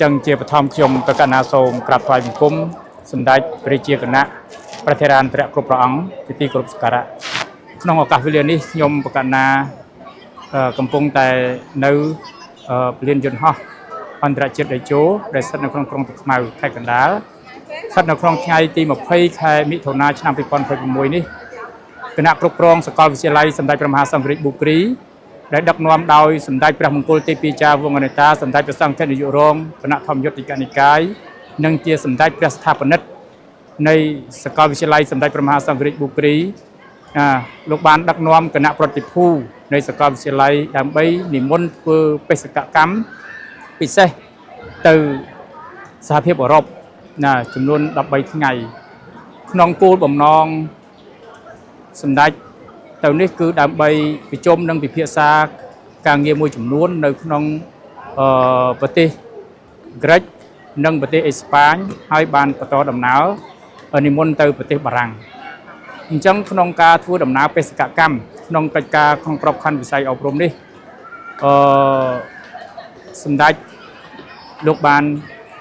จังเจียปฐมชมประกันอาสมกราบถวายบังคมสมเด็จพระเจ้าคณะประเทศพระกรุพระองค์ที่กรุสการะน้องโอกาสวิเลียนนี้ยมประกันนากำปงแต่ในเรียนยนต์ฮออันตรายจิตได้โจได้สัตว์ในครองกรงตุกมาไทยกันดาสัตว์ในครองไทยตีมาเพย์ไทยมิถุนาชนามปีปอนเพย์มวยนี่คณะกรุพระองค์สกอลวิทยาลัยสมเด็จพระมหาสัมฤทธิ์บุกรีได้ดักนวมดาวสมเด็จพระมงกุฎเทพีเจ้าวงศ์อเนตาสมเด็จพระสังฆนายุโรมคณะธรรมยศติกานิกายนังเจียสมเด็จพระสถาปนิกในสกอลวิทยาลัยสมเด็จพระมหาสัมฤทธิ์บุกรีลูกบ้านดักนวมคณะปฏิภูในสกอลวิทยาลัยดำใบนิมนต์เพื่อไปสกัดกรรมพิเศษtừ สหภาพยุโรปจำนวนดับใบที่ไงน้องกูบ่มน้องสมเด็จตอนนี้คือดำใบไปจมนั่งไปเพียซาการเงียมวยจำนวนในน้องประเทศกรีกนั่งประเทศสเปนให้บานประตอดำหนาวนิมนต์từประเทศบารังจังน้องกาทัวดำหนาวไปสกัดกรรมน้องกระจาของกรอบคันวิสัยอบรมนี่สมเด็จลูกบาน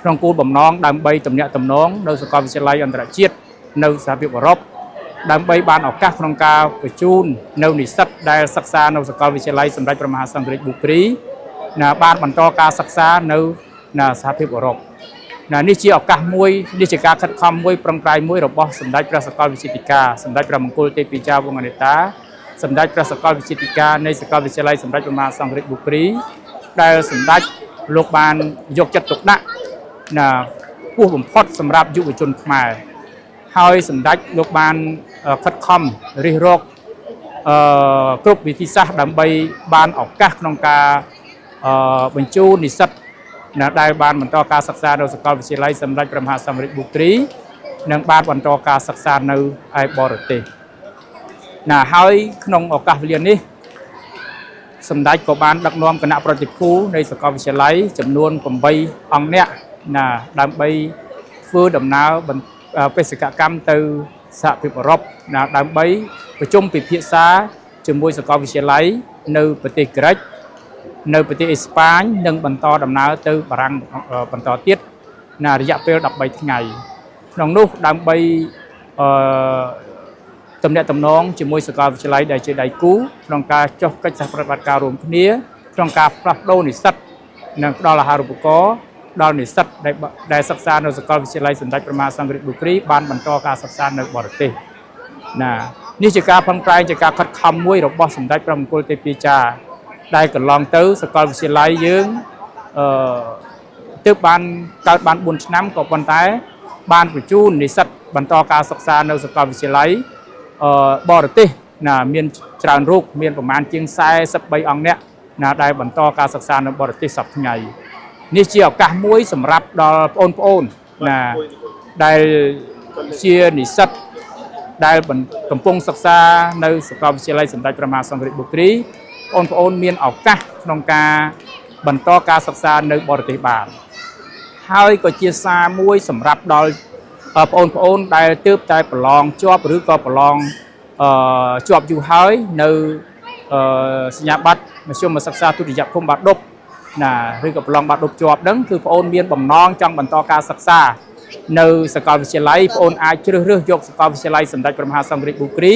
น้องกูบ่มน้องดำใบตำเนียตำน้องในสกอลวิทยาลัยอันตรจิตในสหภาพยุโรปดำใบบานออกกาน้องกาไปจูนในนิสิตได้ศึกษาในสกอลวิทยาลัยสมเด็จพระมหาสังฆราชบุรีบ้านบรรทอการศึกษาในสหภาพยุโรปนี่จีออกกามวยนี่จีการคัดคำมวยปรังไกรมวยระบบสมเด็จพระสกอลวิจิตริกาสมเด็จพระมงกุฎเทพีเจ้าวงศ์อเนตาสมเด็จพระสกอลวิจิตริกาในสกอลวิทยาลัยสมเด็จพระมหาสังฆราชบุรีได้สมเด็จลูกบานยกจัตุกนะผู้บ่มพอดสำหรับยุวชนมาให้สมเด็จลูกบานคัดคำริโรคกรุ๊ปวิธีศาสตร์ดำใบบานออกกาน้องกาบรรจุนิสิตได้บานบรรทอการศึกษาในสกอลวิทยาลัยสมเด็จพระมหาสังฆราชบุรีนังบานบรรทอการศึกษาในไอบอร์เตให้น้องออกกาเรียนนี้สมเด็จก็บานดักนวมคณะปฏิภูในสกอลวิทยาลัยจำนวนกลุ่มใบองเนี่ยดำใบฟื้นดำน้ำเป็นสกัดกรรมtừสหภาพยุโรปดำใบประชุมปิดพิษาจมวยสกอลวิทยาลัยในประเทศกรีกในประเทศสเปนยังบรรทอดำน้ำtừบารังบรรทอเทียดระยะเปลดับใบทั้งไงน้องนุ๊กดำใบตำแหน่งตำน้องจมวยสกอลวิทยาลัยได้เจอได้กู้น้องการจบกิจสปฏิบัติการรวมทั้งนี้น้องการปรับโดนิสัตนังดอลลาร์รุปโกดาวนิสิตได้ศึกษาในสกอลวิทยาลัยสมเด็จพระมหาสังฆราชบุรีบ้านบรรทอการศึกษาในบริเตนี่จะการพังไกลจะการคัดคำมวยระบบสมเด็จพระมงกุฎเทพีเจ้าได้กลองตื้อสกอลวิทยาลัยยืงตื้อบ้านการบ้านบุญน้ำกับบ้านใต้บ้านประจุนิสิตบรรทอการศึกษาในสกอลวิทยาลัยบริเตเมียนจรานรูปเมียนประมาณเชียงไซสับใบอังเนี่ยได้บรรทอการศึกษาในบริเตสับไงนี่เชี่ยวกามวยสำหรับดอลโอนได้เชียนิสิตได้บรรกำปงศึกษาในสกอลวิทยาลัยสมเด็จพระมหาสังฆราชบุรีโอนเมียนออกกะนองกาบรรทอการศึกษาในบริเตบาลให้ก็เชียซามวยสำหรับดอลโอนได้ตืบได้ประลองจอบหรือก็ประลองจอบอยู่ให้ในสัญญาบัตรมาช่วยมาศึกษาตุติยภพบาดดบหรือกับลองบัตรดบจอบนั่นคือพระองค์เมียนบ่มน้องจังบรรทอการศึกษาในสกอลวิทยาลัยพระองค์อาจจะเลือกยกสกอลวิทยาลัยสมเด็จพระมหาสังฆราชบุรี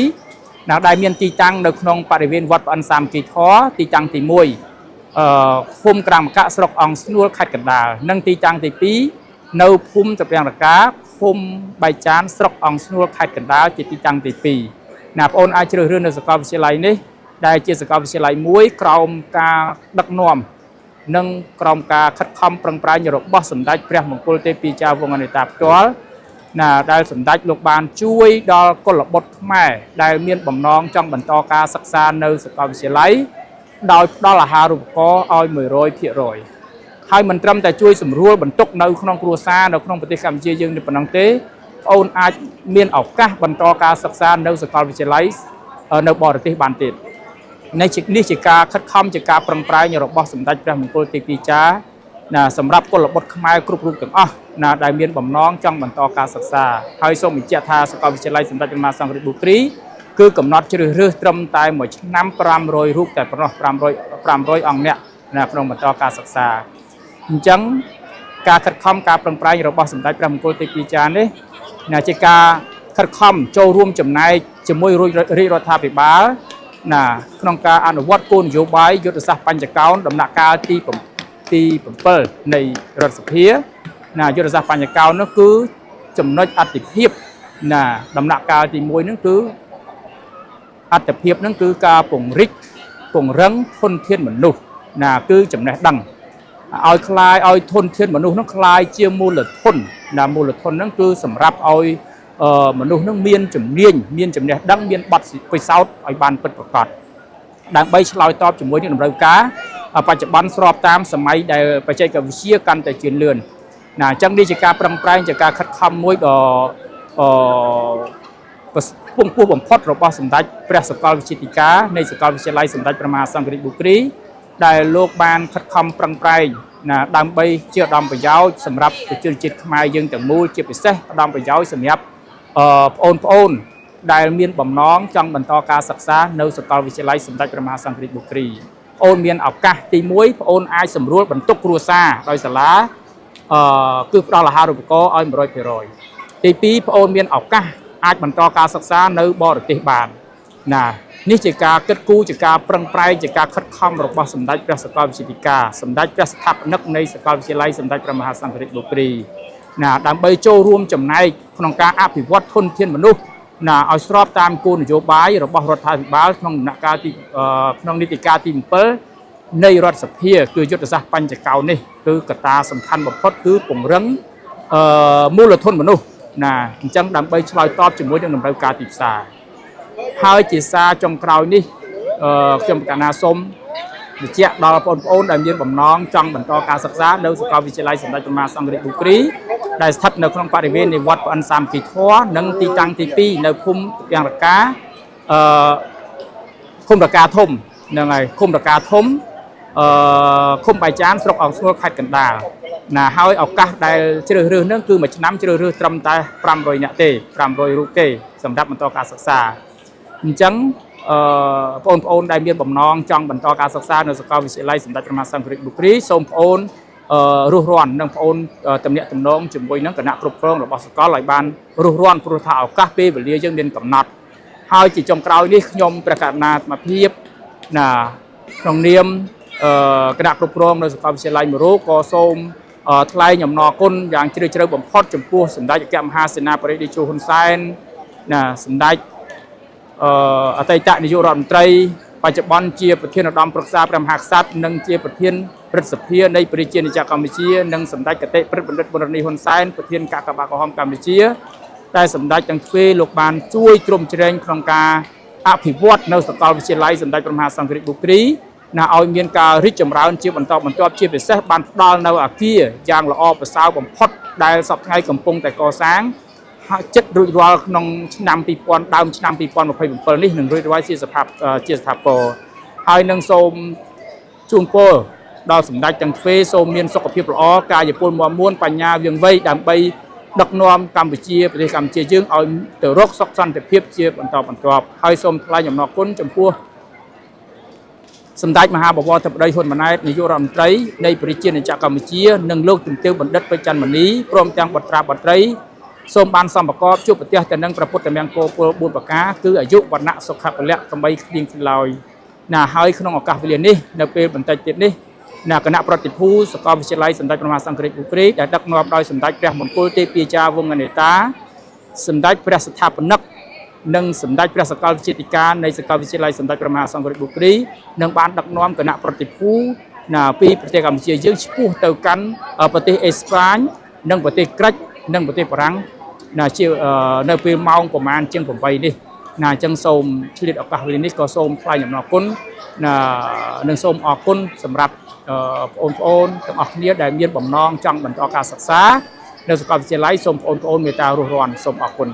ได้เมียนตีจังในขนมบริเวณวัดอันสามกีท้อตีจังตีมวยภูมิกลางกะสรกองสนุลขัดกันดานั่งตีจังตีปีในภูมิตะเพียงระกาภูมิใบจานสรกองสนุลขัดกันดาจิตตีจังตีปีพระองค์อาจจะเลือกในสกอลวิทยาลัยนี้ได้เจสกอลวิทยาลัยมวยกรอมกาดักนวมนังกรมการคัดคำปรังปรายระบบสมเด็จพระมงกุฎเทพีเจ้าวงศ์อเนตาตัวได้สมเด็จลูกบาลช่วยดอลกลบทแม่ได้เมียนบ่มน้องจังบรรทอการศึกษาในสกอลวิทยาลัยโดยดอลลาร์รูปก็อ้อย100%ให้มันตรำแต่ช่วยสำรวจบรรทุกในขนมครัวซาในขนมปฏิกรรมเชียยังในปนังเตอโอนอาจเมียนออกกะบรรทอการศึกษาในสกอลวิทยาลัยในบริเตบานเตในนี้จะการคัดคำจะการปรังปรายในระบบสมเด็จพระมงกุฎเทพีเจ้าสำหรับกลบทขมายกรุบกรุบต่างได้เมียนบ่มน้องจังบรรทอการศึกษาให้ส่งมิจฉาทาสกอลวิทยาลัยสมเด็จพระมหาสังฆราชบุรีคือกำหนดชื่อเรื่องตรมตายหมดน้ำ500รูปแต่ประมาณ500องเนี่ยขนมบรรทอการศึกษาจัง ការខិតខំការប្រឹងប្រែងរបស់សម្ដេចព្រះមង្គលទេពីចារនេះណាជាការខិតខំចូលរួមចំណែកជាមួយរាជរដ្ឋាភិបាលណាក្នុងការអនុវត្តគោលនយោបាយយុទ្ធសាស្ត្របញ្ចកោណដំណាក់កាលទី7នៃរដ្ឋសភាណាយុទ្ធសាស្ត្របញ្ចកោណនោះគឺចំណុចអតិភិបណាដំណាក់កាលទី1ហ្នឹងគឺអតិភិបហ្នឹងគឺការពង្រឹងធនធានមនុស្សណាគឺចំណេះដឹងឲ្យคลายឲ្យធនធានមនុស្សហ្នឹងคลายជាមូលធនណាមូលធនហ្នឹងគឺសម្រាប់ឲ្យមនុស្សហ្នឹងមានជំនាញមានចំណេះដឹងមានបទពិសោធន៍ឲ្យបានពិតប្រាកដដើម្បីឆ្លើយតបជាមួយនឹងតម្រូវការបច្ចុប្បន្នស្របតាមសម័យដែលបច្ចេកវិទ្យាកាន់តែជឿនលឿនណាអញ្ចឹងនេះជាការប្រឹងប្រែងជាការខិតខំមួយដ៏ពងពោះបំផុតរបស់សម្ដេចព្រះសាកលវិទ្យាធិការនៃសាកលវិទ្យាល័យសម្ដេចព្រះមហាសង្ឃរាជបុគ្រីដែលលោកបានខិតខំប្រឹងប្រែងណាដើម្បីជាឧត្តមប្រយោជន៍សម្រាប់ប្រជាជាតិខ្មែរយើងទាំងមូលជាពិសេសឧត្តមប្រយោជន៍សម្រាប់ប្អូនដែលមានបំណងចង់បន្តការសិក្សានៅសាកលវិទ្យាល័យសម្ដេចព្រះមហាសង្ឃរាជបុគ្រីប្អូនមានឱកាសទី1ប្អូនអាចសម្រួលបន្ទុកគ្រួសារដោយសាលាគឺផ្ដល់អាហារូបករណ៍ឲ្យ 100% ទី2ប្អូនមានឱកាសអាចបន្តការសិក្សានៅបរទេសបានណានេះជាការគិតគូរជាការប្រឹងប្រែងជាការខិតខំរបស់សម្ដេចព្រះសាកលវិទ្យាធិការសម្ដេចព្រះស្ថាបនិកនៃសាកលវិទ្យាល័យសម្ដេចព្រះមហាសង្ឃរាជបុគ្រីណាដើម្បីចូលរួមចំណែកក្នុងការអភិវឌ្ឍធនធានមនុស្សណាឲ្យស្របតាមគោលនយោបាយរបស់រដ្ឋាភិបាលក្នុងដំណាក់កាលទីក្នុងនីតិកាលទី7នៃរដ្ឋសភាគឺយុទ្ធសាស្ត្របញ្ចកោណនេះគឺកត្តាសំខាន់បំផុតគឺពង្រឹងមូលធនមនុស្សណាអញ្ចឹងដើម្បីឆ្លើយតបជាមួយនឹងតម្រូវការទីផ្សារហើយជាសារចុងក្រោយនេះខ្ញុំកណាសូមបញ្ជាក់ដល់បងប្អូនដែលមានបំណងចង់បន្តការសិក្សានៅសាកលវិទ្យាល័យសម្ដេចព្រះមហាសង្ឃរាជបុគ្រីដែលស្ថិតនៅក្នុងបរិវេណនៃវត្តប្អិនសាមគ្គីធម៌និងទីតាំងទី2នៅភូមិទាំងរកាឃុំរកាធំហ្នឹងហើយឃុំរកាធំឃុំបាយចានស្រុកអង្គស្នួលខេត្តកណ្ដាលណាហើយឱកាសដែលជ្រើសរើសហ្នឹងគឺមួយឆ្នាំជ្រើសរើសត្រឹមតែ500នាក់ទេ500រូបទេសម្រាប់បន្តការសិក្សាអញ្ចឹងបងប្អូនដែលមានបំណងចង់បន្តការសិក្សានៅសាកលវិទ្យាល័យសម្ដេចព្រះមហាសង្ឃរាជបុគ្រីសូមបងប្អូនរស់រាននិងបងប្អូនតំណាក់តំណងជាមួយនឹងគណៈគ្រប់គ្រងរបស់សាកលឲ្យបានរស់រានព្រោះថាឱកាសពេលវេលាយើងមានកំណត់ហើយជាចុងក្រោយនេះខ្ញុំព្រះករុណាអាត្មាភាពណាក្នុងនាមគណៈគ្រប់គ្រងនៅសាកលវិទ្យាល័យមួយរូបក៏សូមថ្លែងអំណរគុណយ៉ាងជ្រាលជ្រៅបំផុតចំពោះសម្ដេចអគ្គមហាសេនាបតីតេជោហ៊ុនសែនណាសម្ដេចអតីតនាយករដ្ឋមន្ត្រីបច្ចុប្បន្នជាប្រធានឧត្តមប្រឹក្សាព្រះមហាក្សត្រនិងជាប្រធានព្រឹទ្ធសភានៃប្រជាជាតិកម្ពុជានិងសម្ដេចគតិព្រឹទ្ធបណ្ឌិតបូរនីហ៊ុនសែនប្រធានកាកបាទក្រហមកម្ពុជាតែសម្ដេចទាំងពីរលោកបានជួយជ្រោមជ្រែងក្នុងការអភិវឌ្ឍនៅសាកលវិទ្យាល័យសម្ដេចព្រះមហាសង្ឃរាជបុគ្រីណាឲ្យមានការរីកចម្រើនជាបន្តបន្ទាប់ជាពិសេសបានផ្ដល់នៅអាគារយ៉ាងល្អប្រសើរបំផុតដែលសពថ្ងៃកំពុងតែកសាងហើយចិត្តរួចរាល់ក្នុងឆ្នាំ2000ដើមឆ្នាំ2027នេះនឹងរួចរាល់ជាស្ថាពរហើយនឹងសូមជូនពរដល់សម្ដេចទាំងទ្វេសូមមានសុខភាពល្អកាយពលមាំមួនបញ្ញាវាងវៃដើម្បីដឹកនាំកម្ពុជាប្រទេសកម្ពុជាយើងឲ្យទៅរកសុខសន្តិភាពជាបន្តបន្ទាប់ហើយសូមថ្លែងអំណរគុណចំពោះសម្ដេចមហាបវរធិបតីហ៊ុនម៉ាណែតនាយករដ្ឋមន្ត្រីនៃប្រជាជាតិកម្ពុជានិងលោកជំទាវបណ្ឌិតពេជ្រច័ន្ទមនីព្រមទាំងបុត្រាបុត្រីសូមបានសម្បកបជួបប្រទះទៅនឹងព្រះពុទ្ធមង្គលពល4ប្រការគឺអាយុវណ្ណៈសុខៈពលៈកំបីគ្លៀងគ្លោយណាហើយក្នុងឱកាសវេលានេះនៅពេលបន្តិចទៀតនេះណាគណៈប្រតិភូសាកលវិទ្យាល័យសម្ដេចព្រះមហាសង្ឃរាជបុគ្រីដែលដឹកនាំដោយសម្ដេចព្រះមង្គលទេពអាចារ្យវង្សនេតាសម្ដេចព្រះស្ថាបនិកនិងសម្ដេចព្រះសាកលវិទ្យាធិការនៃសាកលវិទ្យាល័យសម្ដេចព្រះមហាសង្ឃរាជបុគ្រីនឹងបានដឹកនាំគណៈប្រតិភូណាពីប្រទេសកម្ពុជាយើងឆ្ពោះទៅកាន់ប្រទេសអេស្ប៉ាញនិងប្រទេសក្រិចនិងប្រទេសបារាំងណាជានៅពេលម៉ោងប្រហែលជាង8នេះណាអញ្ចឹងសូមឆ្លៀតឱកាសវេលានេះក៏សូមថ្លែងអំណរគុណណានិងសូមអរគុណសម្រាប់បងប្អូនទាំងអស់គ្នាដែលមានបំណងចង់បន្តការសិក្សានៅសាកលវិទ្យាល័យសូមបងប្អូនមេត្តារស់រានសូមអរគុណ